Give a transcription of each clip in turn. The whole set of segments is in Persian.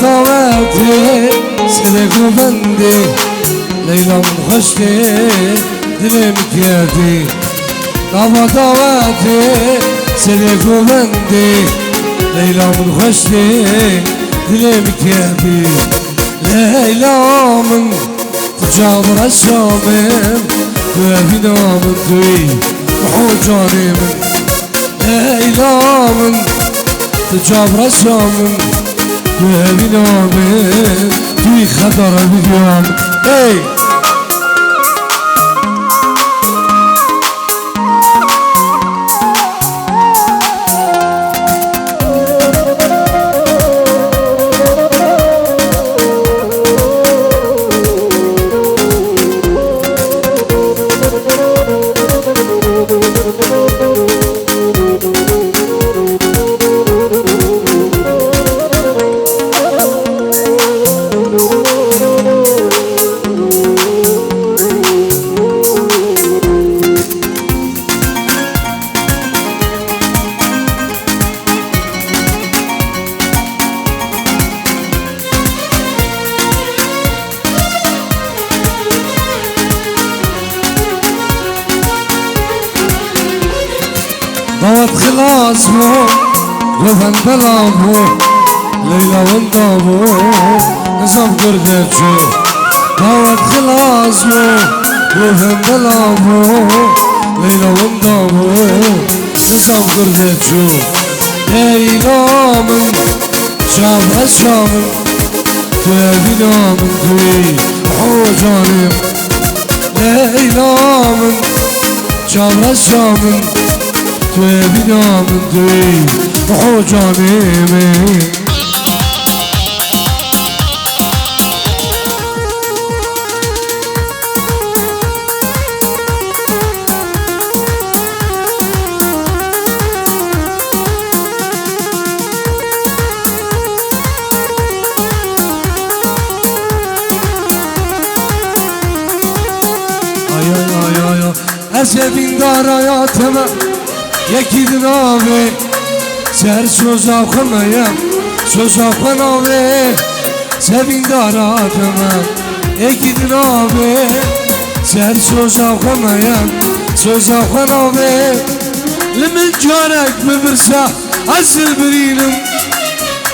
دعوتي سلك وبندي ليلة مخشتي دلي مكياتي دعوتي سلك وبندي ليلة مخشتي دلي مكياتي ليلة من تجابر الشامل وفينا من دوي وحوجاني من ليلة من تجابر الشامل وفينا من دوي خطر اليوم ضوت خلاص مو وفن بلابو ليلة وندابو نصف قردتشو ضوت خلاص مو وفن بلابو ليلة وندابو نصف قردتشو ليلة من شام الشام تبينا من دوي حوجاني ليلة من شام الشام تبينا من دوي وحوجاني Esebin dar hayatıma yekidin abi Ser söz akımayam söz akın abi Sebin dar hayatıma yekidin abi Ser söz akımayam söz akın abi Limin carek bibirse azil birinim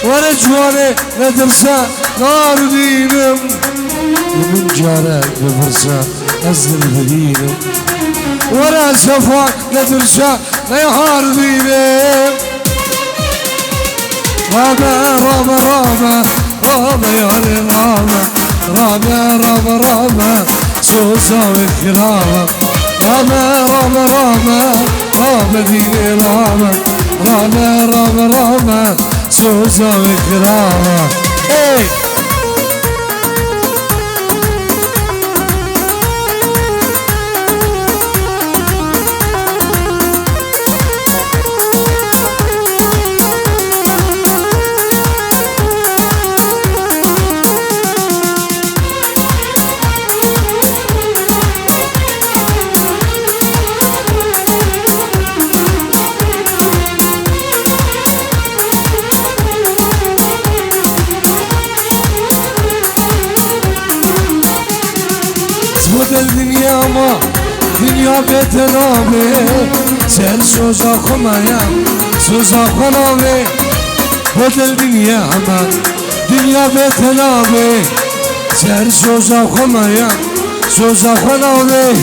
Vere cvane nedirse nar dinim Limin carek bibirse azil birinim ورا شفاك ندرشا نهار ديني رابا رابا رابا رابا يا رابا رابا رابا رابا سوسا وكرابا رابا رابا رابا رابا ديني رابا رابا رابا رابا سوسا وكرابا الدنيا ما دنيا بتنامي سر سوزا خمايا سوزا خنامي بود الدنيا ما دنيا بتنامي سر سوزا خمايا سوزا خنامي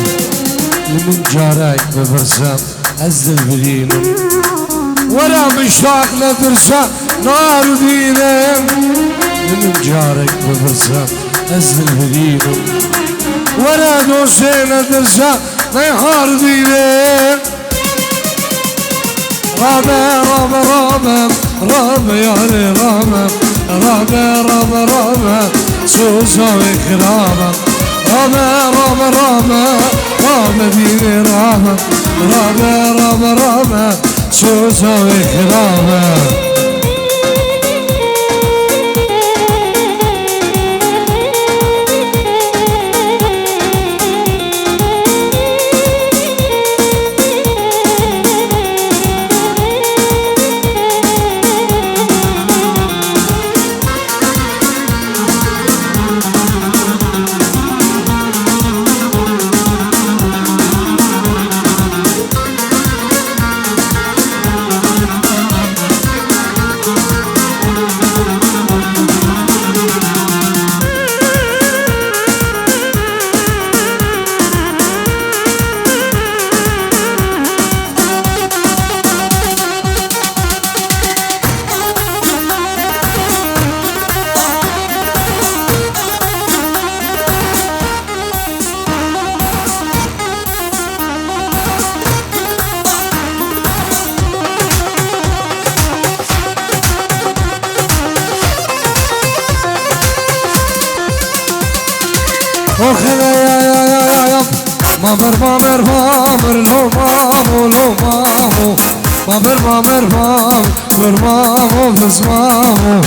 لمن جارك بفرسام أزل برينم ورا مشتاق لترسا نار دينم لمن جارك بفرسام أزل برينم ورا دوسين درسا نهار ديني رابا رابا رابا رام یاری رام رام رام رام سوزا و اکرام رام رام رام رام دیوی رام رام رام رام سوزا و اکرام مامر مامر مامر لو مامو لو مامو مامر مامر مامر مامو بس مامو